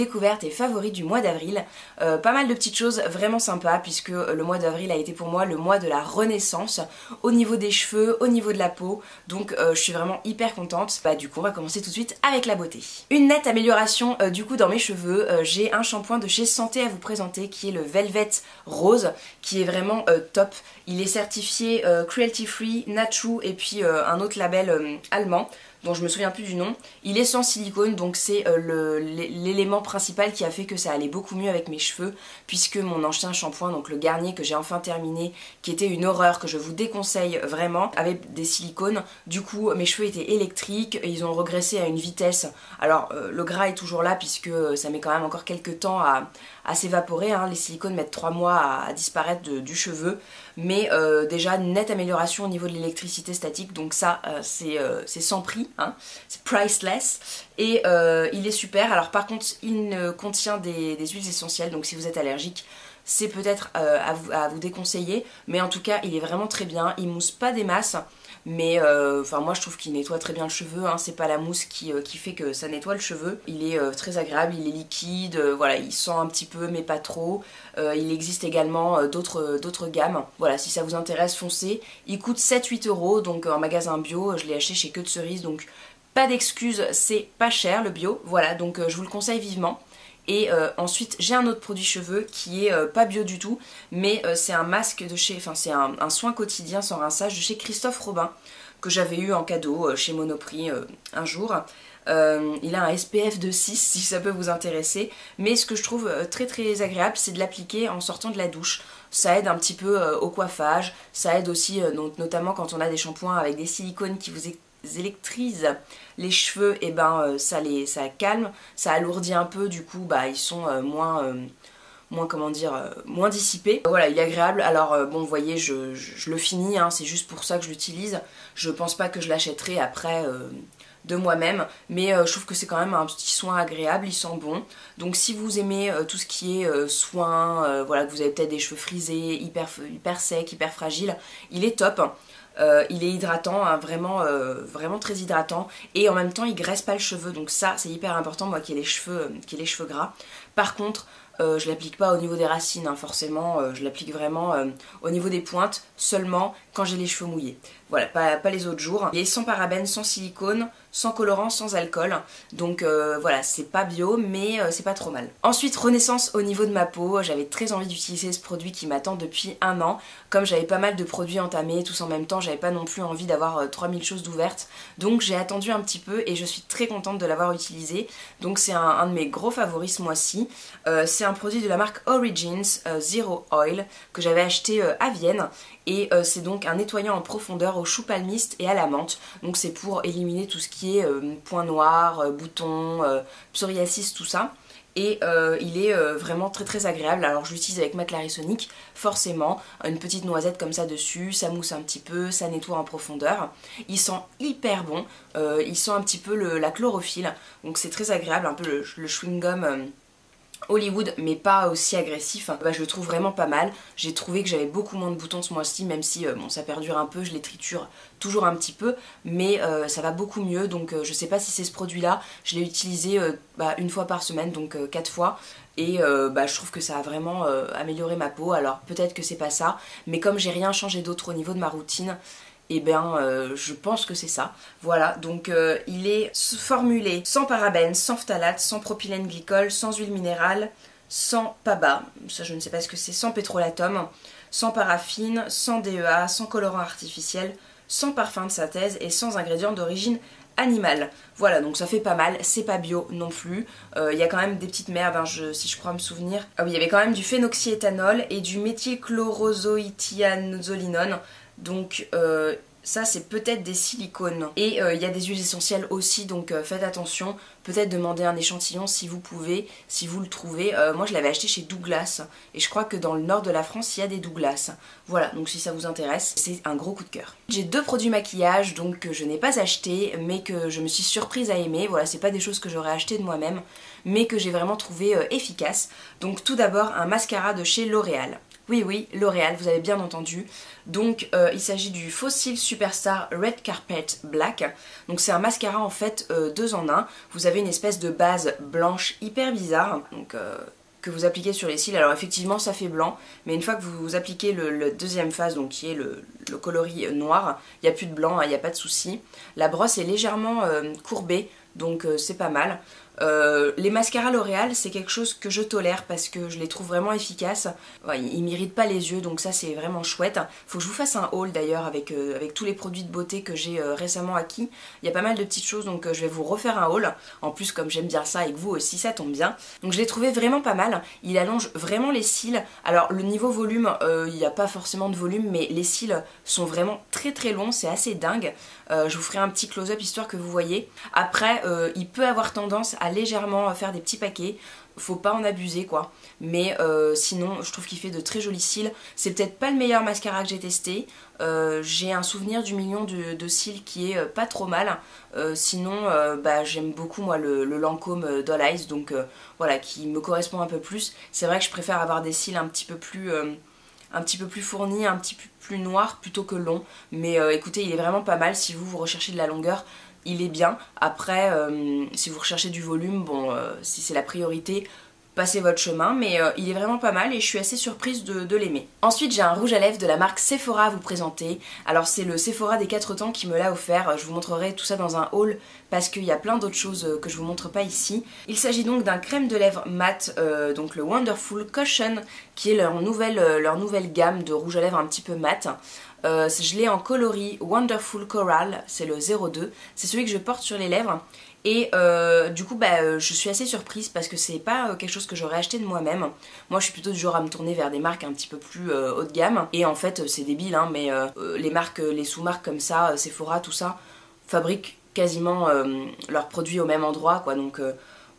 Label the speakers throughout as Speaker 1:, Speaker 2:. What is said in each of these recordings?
Speaker 1: découvertes et favoris du mois d'avril. Pas mal de petites choses vraiment sympas puisque le mois d'avril a été pour moi le mois de la renaissance au niveau des cheveux, au niveau de la peau, donc je suis vraiment hyper contente. Du coup on va commencer tout de suite avec la beauté. Une nette amélioration du coup dans mes cheveux, j'ai un shampoing de chez Santé à vous présenter qui est le Velvet Rose, qui est vraiment top. Il est certifié cruelty free, Natru et puis un autre label allemand dont je me souviens plus du nom. Il est sans silicone, donc c'est l'élément principal qui a fait que ça allait beaucoup mieux avec mes cheveux, puisque mon ancien shampoing, donc le Garnier que j'ai enfin terminé, qui était une horreur, que je vous déconseille vraiment, avait des silicones. Du coup mes cheveux étaient électriques et ils ont regressé à une vitesse. Alors le gras est toujours là puisque ça met quand même encore quelques temps à s'évaporer, hein. Les silicones mettent 3 mois à disparaître du cheveu, mais déjà nette amélioration au niveau de l'électricité statique, donc ça c'est sans prix, hein. C'est priceless, et il est super. Alors par contre il contient des huiles essentielles, donc si vous êtes allergique c'est peut-être à vous déconseiller, mais en tout cas il est vraiment très bien. Il mousse pas des masses, mais enfin moi je trouve qu'il nettoie très bien le cheveu, hein. C'est pas la mousse qui fait que ça nettoie le cheveu. Il est très agréable, il est liquide, voilà, il sent un petit peu mais pas trop. Il existe également d'autres gammes. Voilà, si ça vous intéresse, foncez. Il coûte 7-8 €, donc en magasin bio, je l'ai acheté chez Queue de Cerise, donc pas d'excuses, c'est pas cher le bio. Voilà, donc je vous le conseille vivement. Et ensuite j'ai un autre produit cheveux qui est pas bio du tout, mais c'est un masque de chez, enfin c'est un soin quotidien sans rinçage de chez Christophe Robin, que j'avais eu en cadeau chez Monoprix un jour. Il a un SPF de 6 si ça peut vous intéresser, mais ce que je trouve très agréable, c'est de l'appliquer en sortant de la douche. Ça aide un petit peu au coiffage, ça aide aussi notamment quand on a des shampoings avec des silicones qui vous électrise les cheveux, et ça calme, ça alourdit un peu, du coup ils sont moins comment dire, moins dissipés. Voilà, il est agréable. Alors bon, vous voyez, je le finis, hein, c'est juste pour ça que je l'utilise. Je pense pas que je l'achèterai après de moi-même, mais je trouve que c'est quand même un petit soin agréable, il sent bon. Donc si vous aimez tout ce qui est soin, voilà, que vous avez peut-être des cheveux frisés, hyper secs, hyper fragiles, il est top. Il est hydratant, hein, vraiment très hydratant, et en même temps il graisse pas le cheveu, donc ça c'est hyper important, moi qui ai les cheveux gras. Par contre je l'applique pas au niveau des racines, hein, forcément, je l'applique vraiment au niveau des pointes, seulement quand j'ai les cheveux mouillés. Voilà, pas les autres jours. Il est sans parabènes, sans silicone, sans colorant, sans alcool, donc voilà, c'est pas bio, mais c'est pas trop mal. Ensuite, renaissance au niveau de ma peau. J'avais très envie d'utiliser ce produit qui m'attend depuis 1 an. Comme j'avais pas mal de produits entamés tous en même temps, j'avais pas non plus envie d'avoir 3000 choses d'ouvertes, donc j'ai attendu un petit peu et je suis très contente de l'avoir utilisé. Donc c'est un de mes gros favoris ce mois-ci. C'est un produit de la marque Origins Zero Oil que j'avais acheté à Vienne, et c'est donc un nettoyant en profondeur au chou palmiste et à la menthe. Donc c'est pour éliminer tout ce qui est points noirs, boutons, psoriasis, tout ça. Et il est vraiment très agréable. Alors je l'utilise avec ma Clarisonic, forcément, une petite noisette comme ça dessus, ça mousse un petit peu, ça nettoie en profondeur. Il sent hyper bon, il sent un petit peu la chlorophylle, donc c'est très agréable, un peu le chewing-gum Hollywood, mais pas aussi agressif. Je le trouve vraiment pas mal. J'ai trouvé que j'avais beaucoup moins de boutons ce mois-ci, même si bon, ça perdure un peu, je les triture toujours un petit peu, mais ça va beaucoup mieux. Donc je sais pas si c'est ce produit là, je l'ai utilisé 1 fois par semaine, donc 4 fois, et je trouve que ça a vraiment amélioré ma peau. Alors peut-être que c'est pas ça, mais comme j'ai rien changé d'autre au niveau de ma routine, et je pense que c'est ça. Voilà, donc il est formulé sans parabènes, sans phtalate, sans propylène glycol, sans huile minérale, sans PABA, ça je ne sais pas ce que c'est, sans pétrolatum, sans paraffine, sans DEA, sans colorant artificiel, sans parfum de synthèse et sans ingrédients d'origine animale. Voilà, donc ça fait pas mal, c'est pas bio non plus. Il y a quand même des petites merdes, hein, si je crois me souvenir. Ah oui, il y avait quand même du phénoxyéthanol et du méthylchlorozoïthiazolinone. Donc ça c'est peut-être des silicones. Et il y a des huiles essentielles aussi, donc faites attention. Peut-être demander un échantillon si vous pouvez, si vous le trouvez. Moi je l'avais acheté chez Douglas, et je crois que dans le nord de la France il y a des Douglas. Voilà, donc si ça vous intéresse, c'est un gros coup de cœur. J'ai 2 produits maquillage donc que je n'ai pas acheté, mais que je me suis surprise à aimer. Voilà, c'est pas des choses que j'aurais acheté de moi-même, mais que j'ai vraiment trouvé efficaces. Donc tout d'abord un mascara de chez L'Oréal. Oui, oui, L'Oréal, vous avez bien entendu. Donc il s'agit du Fossil Superstar Red Carpet Black. Donc c'est un mascara en fait 2 en 1. Vous avez une espèce de base blanche hyper bizarre. Donc que vous appliquez sur les cils. Alors effectivement ça fait blanc, mais une fois que vous appliquez le deuxième phase, donc qui est le coloris noir, il n'y a plus de blanc, il n'y a pas de souci. La brosse est légèrement courbée, donc c'est pas mal. Les mascaras L'Oréal, c'est quelque chose que je tolère parce que je les trouve vraiment efficaces. Ouais, ils m'irritent pas les yeux, donc ça c'est vraiment chouette. Faut que je vous fasse un haul d'ailleurs avec tous les produits de beauté que j'ai récemment acquis. Il y a pas mal de petites choses, donc je vais vous refaire un haul. En plus, comme j'aime bien ça et que vous aussi, ça tombe bien. Donc je l'ai trouvé vraiment pas mal. Il allonge vraiment les cils. Alors le niveau volume, il n'y a pas forcément de volume, mais les cils sont vraiment très très longs, c'est assez dingue. Je vous ferai un petit close-up histoire que vous voyez. Après, il peut avoir tendance à légèrement faire des petits paquets, faut pas en abuser quoi, mais sinon je trouve qu'il fait de très jolis cils. C'est peut-être pas le meilleur mascara que j'ai testé, j'ai un souvenir du million de cils qui est pas trop mal. Sinon bah, j'aime beaucoup moi le Lancôme Doll Eyes, donc voilà, qui me correspond un peu plus. C'est vrai que je préfère avoir des cils un petit peu plus fournis, un petit peu plus noirs plutôt que longs, mais écoutez, il est vraiment pas mal si vous recherchez de la longueur. Il est bien. Après, si vous recherchez du volume, bon, si c'est la priorité, passez votre chemin, mais il est vraiment pas mal et je suis assez surprise de l'aimer. Ensuite, j'ai un rouge à lèvres de la marque Sephora à vous présenter. Alors c'est le Sephora des 4 temps qui me l'a offert. Je vous montrerai tout ça dans un haul parce qu'il y a plein d'autres choses que je vous montre pas ici. Il s'agit donc d'un crème de lèvres mat, donc le Wonderful Cushion, qui est leur nouvelle gamme de rouge à lèvres un petit peu mat. Je l'ai en coloris Wonderful Coral, c'est le 02, c'est celui que je porte sur les lèvres. Et du coup bah, je suis assez surprise parce que c'est pas quelque chose que j'aurais acheté de moi-même. Moi je suis plutôt du genre à me tourner vers des marques un petit peu plus haut de gamme. Et en fait c'est débile hein, mais les marques, les sous-marques comme ça, Sephora, tout ça, fabriquent quasiment leurs produits au même endroit quoi. Donc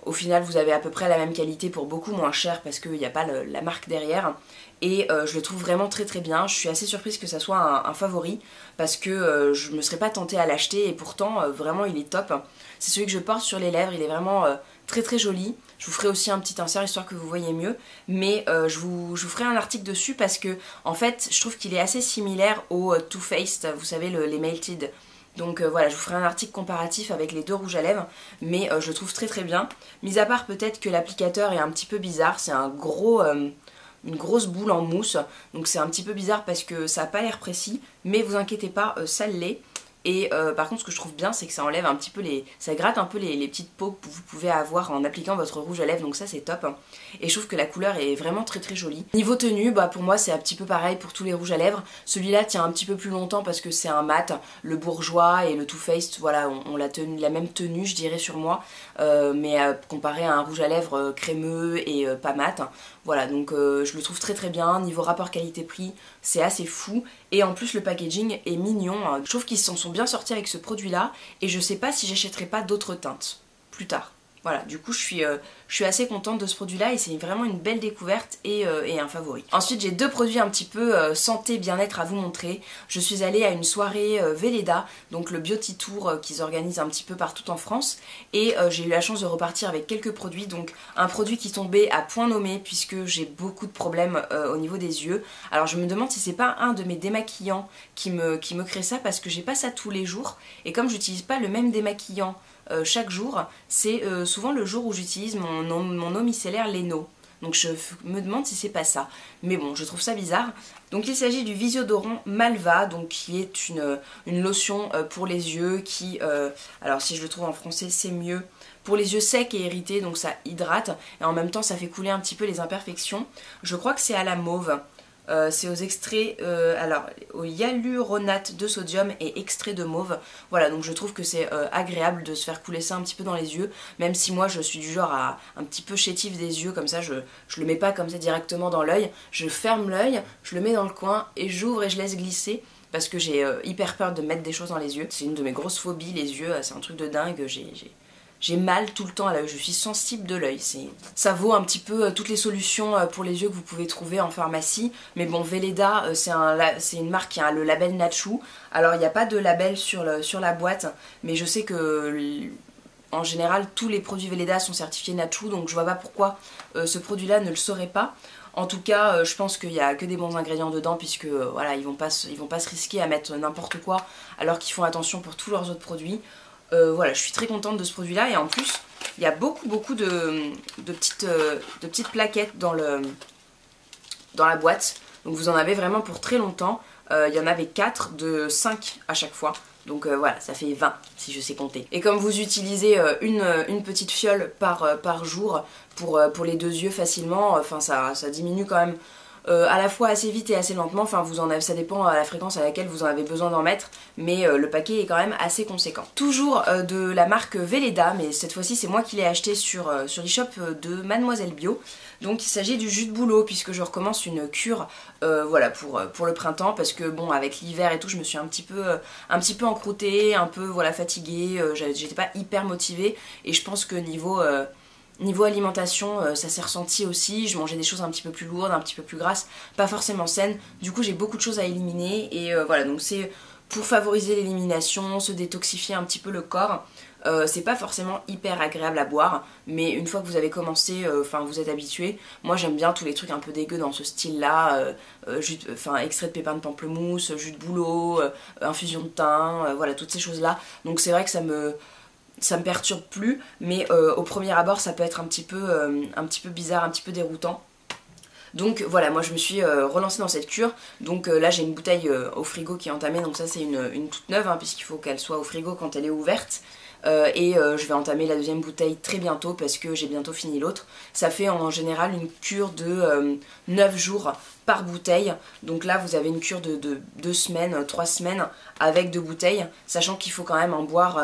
Speaker 1: au final vous avez à peu près la même qualité pour beaucoup moins cher parce qu'il n'y a pas la marque derrière. Et je le trouve vraiment très très bien. Je suis assez surprise que ça soit un favori parce que je me serais pas tentée à l'acheter et pourtant vraiment il est top. C'est celui que je porte sur les lèvres, il est vraiment très très joli. Je vous ferai aussi un petit insert histoire que vous voyez mieux, mais je vous ferai un article dessus parce que en fait je trouve qu'il est assez similaire au Too Faced, vous savez les Melted. Donc voilà, je vous ferai un article comparatif avec les deux rouges à lèvres, mais je le trouve très très bien. Mis à part peut-être que l'applicateur est un petit peu bizarre, c'est un gros... une grosse boule en mousse, donc c'est un petit peu bizarre parce que ça n'a pas l'air précis, mais vous inquiétez pas, ça l'est. Et par contre ce que je trouve bien c'est que ça enlève un petit peu ça gratte un peu les petites peaux que vous pouvez avoir en appliquant votre rouge à lèvres, donc ça c'est top. Et je trouve que la couleur est vraiment très très jolie. Niveau tenue, bah pour moi c'est un petit peu pareil pour tous les rouges à lèvres. Celui-là tient un petit peu plus longtemps parce que c'est un mat, le Bourjois et le Too Faced, voilà, ont la même tenue je dirais sur moi, mais comparé à un rouge à lèvres crémeux et pas mat. Voilà, donc je le trouve très très bien. Niveau rapport qualité-prix, c'est assez fou. Et en plus le packaging est mignon. Je trouve qu'ils s'en sont bien sortis avec ce produit-là. Et je sais pas si j'achèterai pas d'autres teintes plus tard. Voilà, du coup je suis assez contente de ce produit-là et c'est vraiment une belle découverte et un favori. Ensuite j'ai deux produits un petit peu santé bien-être à vous montrer. Je suis allée à une soirée Velleda, donc le Beauty Tour qu'ils organisent un petit peu partout en France, et j'ai eu la chance de repartir avec quelques produits. Donc un produit qui tombait à point nommé puisque j'ai beaucoup de problèmes au niveau des yeux. Alors je me demande si c'est pas un de mes démaquillants qui me crée ça parce que j'ai pas ça tous les jours et comme j'utilise pas le même démaquillant chaque jour, c'est souvent le jour où j'utilise mon eau micellaire Leno. Donc je me demande si c'est pas ça. Mais bon, je trouve ça bizarre. Donc il s'agit du Visiodorant Malva, donc qui est une lotion pour les yeux qui... alors si je le trouve en français, c'est mieux. Pour les yeux secs et irrités, donc ça hydrate. Et en même temps, ça fait couler un petit peu les imperfections. Je crois que c'est à la mauve. C'est aux extraits, alors au hyaluronate de sodium et extrait de mauve. Voilà, donc je trouve que c'est agréable de se faire couler ça un petit peu dans les yeux, même si moi je suis du genre à un petit peu chétif des yeux, comme ça je le mets pas comme ça directement dans l'œil, je ferme l'œil, je le mets dans le coin et j'ouvre et je laisse glisser. Parce que j'ai hyper peur de mettre des choses dans les yeux. C'est une de mes grosses phobies, les yeux, c'est un truc de dingue, j'ai mal tout le temps à l'œil, je suis sensible de l'œil. Ça vaut un petit peu toutes les solutions pour les yeux que vous pouvez trouver en pharmacie. Mais bon, Velleda, c'est une marque qui a le label Natchou. Alors il n'y a pas de label sur la boîte, mais je sais que en général tous les produits Velleda sont certifiés Natchou, donc je vois pas pourquoi ce produit-là ne le serait pas. En tout cas, je pense qu'il y a que des bons ingrédients dedans puisque voilà, ils vont pas se risquer à mettre n'importe quoi alors qu'ils font attention pour tous leurs autres produits. Voilà, je suis très contente de ce produit là et en plus il y a beaucoup de petites plaquettes dans la boîte, donc vous en avez vraiment pour très longtemps. Il y en avait 4 de 5 à chaque fois, donc voilà, ça fait 20 si je sais compter. Et comme vous utilisez une petite fiole par jour pour les 2 yeux facilement, enfin ça diminue quand même à la fois assez vite et assez lentement, enfin ça dépend à la fréquence à laquelle vous en avez besoin d'en mettre, mais le paquet est quand même assez conséquent. Toujours de la marque Velleda, mais cette fois-ci c'est moi qui l'ai acheté sur l'e-shop de Mademoiselle Bio. Donc il s'agit du jus de bouleau puisque je recommence une cure voilà, pour le printemps, parce que bon, avec l'hiver et tout je me suis un petit peu encroûtée, un peu voilà, fatiguée, j'étais pas hyper motivée et je pense que niveau alimentation, ça s'est ressenti aussi, je mangeais des choses un petit peu plus lourdes, un petit peu plus grasses, pas forcément saines, du coup j'ai beaucoup de choses à éliminer et voilà, donc c'est pour favoriser l'élimination, se détoxifier un petit peu le corps. C'est pas forcément hyper agréable à boire, mais une fois que vous avez commencé, enfin vous êtes habitué. Moi j'aime bien tous les trucs un peu dégueux dans ce style là, extrait de pépins de pamplemousse, jus de bouleau, infusion de thym, voilà toutes ces choses là, donc c'est vrai que ça me perturbe plus, mais au premier abord ça peut être un petit peu bizarre, un petit peu déroutant. Donc voilà, moi je me suis relancée dans cette cure, donc là j'ai une bouteille au frigo qui est entamée, donc ça c'est une toute neuve, hein, puisqu'il faut qu'elle soit au frigo quand elle est ouverte. Je vais entamer la deuxième bouteille très bientôt parce que j'ai bientôt fini l'autre. Ça fait en général une cure de 9 jours par bouteille, donc là vous avez une cure de 2 semaines, 3 semaines avec 2 bouteilles, sachant qu'il faut quand même en boire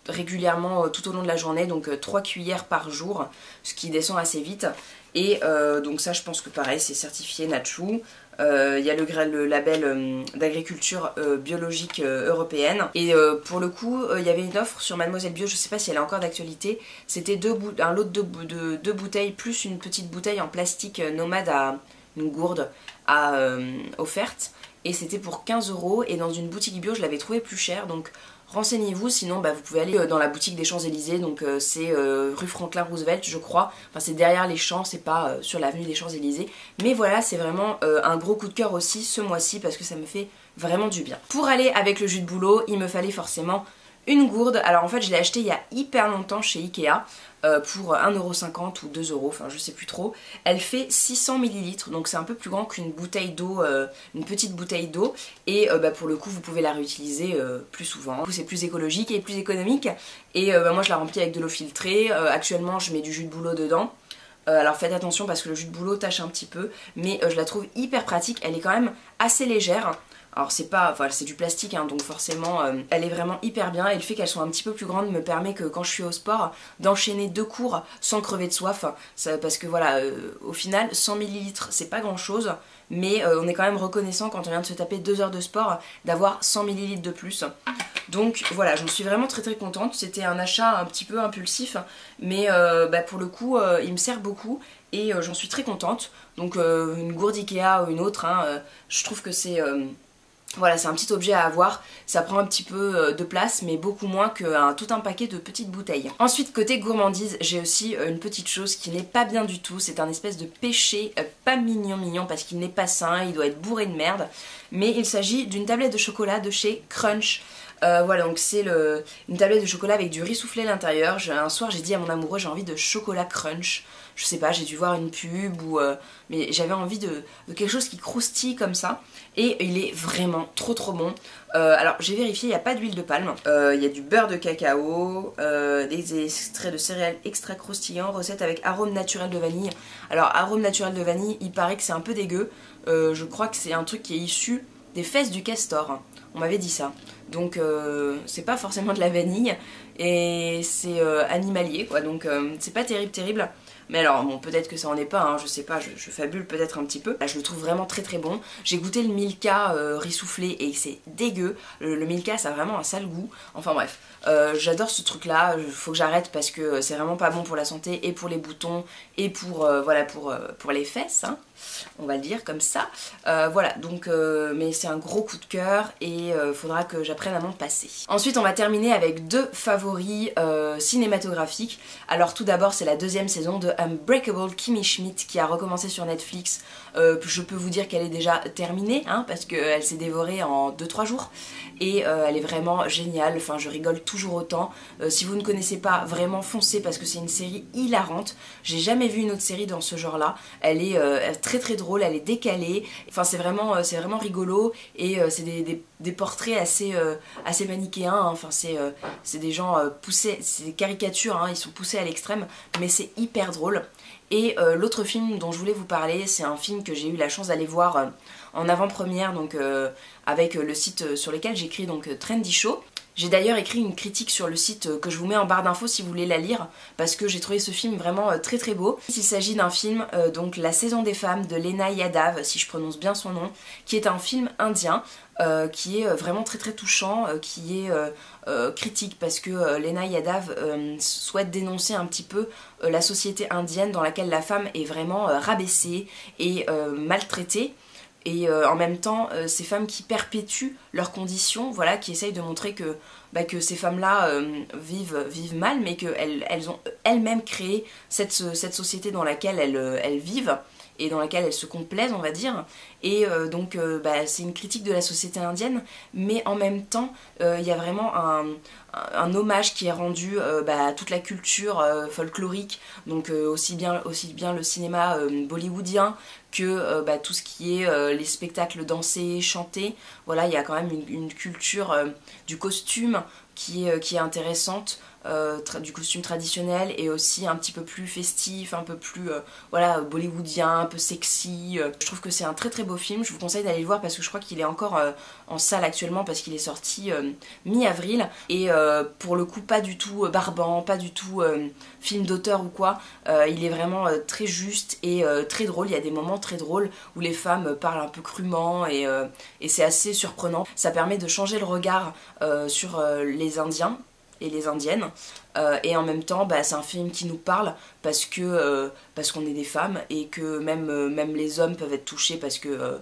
Speaker 1: régulièrement tout au long de la journée, donc 3 cuillères par jour, ce qui descend assez vite. Et donc ça je pense que pareil c'est certifié Nature. Il y a le label d'agriculture biologique européenne. Et pour le coup, il y avait une offre sur Mademoiselle Bio, je sais pas si elle est encore d'actualité. C'était un lot de 2 bouteilles plus une petite bouteille en plastique nomade une gourde offerte. Et c'était pour 15 €. Et dans une boutique bio, je l'avais trouvé plus cher. Donc renseignez-vous, sinon vous pouvez aller dans la boutique des Champs-Élysées, donc c'est rue Franklin Roosevelt je crois, enfin c'est derrière les champs, c'est pas sur l'avenue des Champs-Élysées, mais voilà c'est vraiment un gros coup de cœur aussi ce mois-ci parce que ça me fait vraiment du bien. Pour aller avec le jus de bouleau, il me fallait forcément une gourde. Alors en fait je l'ai acheté il y a hyper longtemps chez Ikea pour 1,50 € ou 2 €, enfin je sais plus trop. Elle fait 600 ml, donc c'est un peu plus grand qu'une bouteille d'eau, une petite bouteille d'eau. Et pour le coup vous pouvez la réutiliser plus souvent. Du coup c'est plus écologique et plus économique. Et moi je la remplis avec de l'eau filtrée. Actuellement je mets du jus de bouleau dedans. Alors faites attention parce que le jus de bouleau tâche un petit peu, mais je la trouve hyper pratique, elle est quand même assez légère. Alors c'est pas, enfin c'est du plastique hein, donc forcément elle est vraiment hyper bien, et le fait qu'elle soit un petit peu plus grande me permet que quand je suis au sport d'enchaîner 2 cours sans crever de soif, parce que voilà au final 100 ml c'est pas grand chose, mais on est quand même reconnaissant quand on vient de se taper 2 heures de sport d'avoir 100 ml de plus. Donc voilà, j'en suis vraiment très contente, c'était un achat un petit peu impulsif, mais pour le coup il me sert beaucoup et j'en suis très contente. Donc une gourde Ikea ou une autre, hein, je trouve que c'est voilà, c'est un petit objet à avoir, ça prend un petit peu de place mais beaucoup moins que tout un paquet de petites bouteilles. Ensuite côté gourmandise, j'ai aussi une petite chose qui n'est pas bien du tout, c'est un espèce de péché pas mignon parce qu'il n'est pas sain, il doit être bourré de merde, mais il s'agit d'une tablette de chocolat de chez Crunch. Voilà, donc c'est une tablette de chocolat avec du riz soufflé à l'intérieur. Un soir j'ai dit à mon amoureux j'ai envie de chocolat crunch. Je sais pas, j'ai dû voir une pub mais j'avais envie de quelque chose qui croustille comme ça. Et il est vraiment trop bon. Alors j'ai vérifié, il n'y a pas d'huile de palme. Il y a du beurre de cacao, des extraits de céréales extra croustillants, recette avec arôme naturel de vanille. Alors arôme naturel de vanille, il paraît que c'est un peu dégueu. Je crois que c'est un truc qui est issu des fesses du castor. On m'avait dit ça. Donc c'est pas forcément de la vanille et c'est animalier quoi, donc c'est pas terrible. Mais alors bon, peut-être que ça en est pas, hein, je sais pas, je fabule peut-être un petit peu. Là je le trouve vraiment très bon. J'ai goûté le Milka riz soufflé et c'est dégueu. Le Milka ça a vraiment un sale goût. Enfin bref, j'adore ce truc là, faut que j'arrête parce que c'est vraiment pas bon pour la santé et pour les boutons et pour voilà pour les fesses, hein, on va le dire comme ça. Voilà, donc mais c'est un gros coup de cœur et faudra que j'apprenne à m'en passer. Ensuite on va terminer avec 2 favoris cinématographiques. Alors tout d'abord c'est la 2e saison de Unbreakable Kimmy Schmidt qui a recommencé sur Netflix. Je peux vous dire qu'elle est déjà terminée, hein, parce qu'elle s'est dévorée en 2-3 jours. Et elle est vraiment géniale, enfin je rigole toujours autant. Si vous ne connaissez pas, vraiment foncez parce que c'est une série hilarante. J'ai jamais vu une autre série dans ce genre là. Elle est très très drôle, elle est décalée. Enfin c'est vraiment rigolo et c'est des portraits assez manichéens, hein. Enfin c'est des gens poussés, c'est des caricatures, hein. Ils sont poussés à l'extrême, mais c'est hyper drôle. Et l'autre film dont je voulais vous parler, c'est un film que j'ai eu la chance d'aller voir en avant-première, donc avec le site sur lequel j'écris, donc Trendy Show. J'ai d'ailleurs écrit une critique sur le site que je vous mets en barre d'infos si vous voulez la lire, parce que j'ai trouvé ce film vraiment très très beau. Il s'agit d'un film, donc La Saison des Femmes de Lena Yadav, si je prononce bien son nom, qui est un film indien, qui est vraiment très très touchant, qui est critique parce que Lena Yadav souhaite dénoncer un petit peu la société indienne dans laquelle la femme est vraiment rabaissée et maltraitée. Et en même temps, ces femmes qui perpétuent leurs conditions, voilà, qui essayent de montrer que ces femmes-là vivent mal, mais qu'elles ont elles-mêmes créé cette société dans laquelle elles vivent et dans laquelle elles se complaisent, on va dire. Et donc c'est une critique de la société indienne, mais en même temps il y a vraiment un hommage qui est rendu à toute la culture folklorique, donc aussi bien le cinéma bollywoodien que tout ce qui est les spectacles dansés, chantés. Voilà, il y a quand même une culture du costume qui est intéressante, du costume traditionnel, et aussi un petit peu plus festif, un peu plus voilà, bollywoodien, un peu sexy. Je trouve que c'est un très très beau film, je vous conseille d'aller le voir parce que je crois qu'il est encore en salle actuellement parce qu'il est sorti mi-avril, et pour le coup pas du tout barbant, pas du tout film d'auteur ou quoi. Il est vraiment très juste et très drôle. Il y a des moments très drôles où les femmes parlent un peu crûment, et c'est assez surprenant. Ça permet de changer le regard sur les Indiens et les Indiennes, et en même temps c'est un film qui nous parle parce qu'on est des femmes, et que même les hommes peuvent être touchés parce que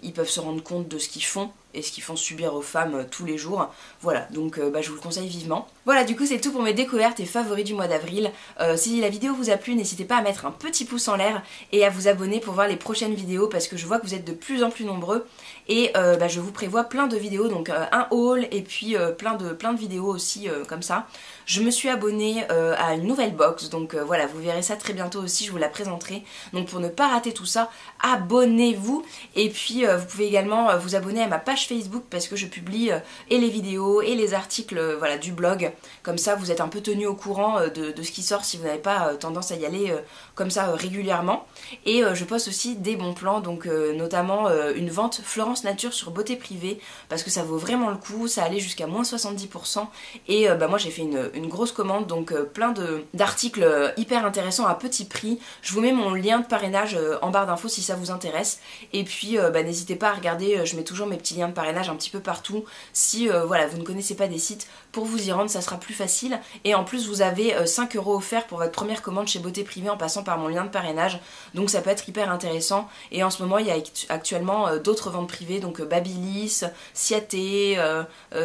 Speaker 1: ils peuvent se rendre compte de ce qu'ils font et ce qu'ils font subir aux femmes tous les jours. Voilà, donc je vous le conseille vivement. Voilà, du coup c'est tout pour mes découvertes et favoris du mois d'avril. Si la vidéo vous a plu, n'hésitez pas à mettre un petit pouce en l'air et à vous abonner pour voir les prochaines vidéos, parce que je vois que vous êtes de plus en plus nombreux, et je vous prévois plein de vidéos, donc un haul et puis plein de vidéos aussi comme ça. Je me suis abonnée à une nouvelle box, donc voilà, vous verrez ça très bientôt aussi, je vous la présenterai. Donc pour ne pas rater tout ça, abonnez-vous, et puis vous pouvez également vous abonner à ma page Facebook, parce que je publie et les vidéos et les articles voilà, du blog. Comme ça vous êtes un peu tenu au courant de ce qui sort si vous n'avez pas tendance à y aller comme ça régulièrement. Et je poste aussi des bons plans, donc notamment une vente Florence Nature sur Beauté Privée, parce que ça vaut vraiment le coup, ça allait jusqu'à moins 70%, et moi j'ai fait une grosse commande, donc plein d'articles hyper intéressants à petit prix. Je vous mets mon lien de parrainage en barre d'infos si ça vous intéresse, et puis n'hésitez pas à regarder, je mets toujours mes petits liens de parrainage un petit peu partout. Si voilà, vous ne connaissez pas des sites, pour vous y rendre ça sera plus facile, et en plus vous avez 5 € offerts pour votre première commande chez Beauté Privée en passant par mon lien de parrainage, donc ça peut être hyper intéressant. Et en ce moment il y a actuellement d'autres ventes privées, donc Babyliss, Ciaté,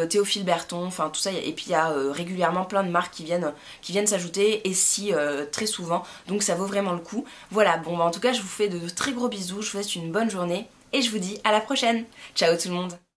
Speaker 1: Théophile Berton, enfin tout ça, et puis il y a régulièrement plein de marques qui viennent s'ajouter, et si très souvent, donc ça vaut vraiment le coup. Voilà, bon en tout cas je vous fais de très gros bisous, je vous souhaite une bonne journée et je vous dis à la prochaine. Ciao tout le monde.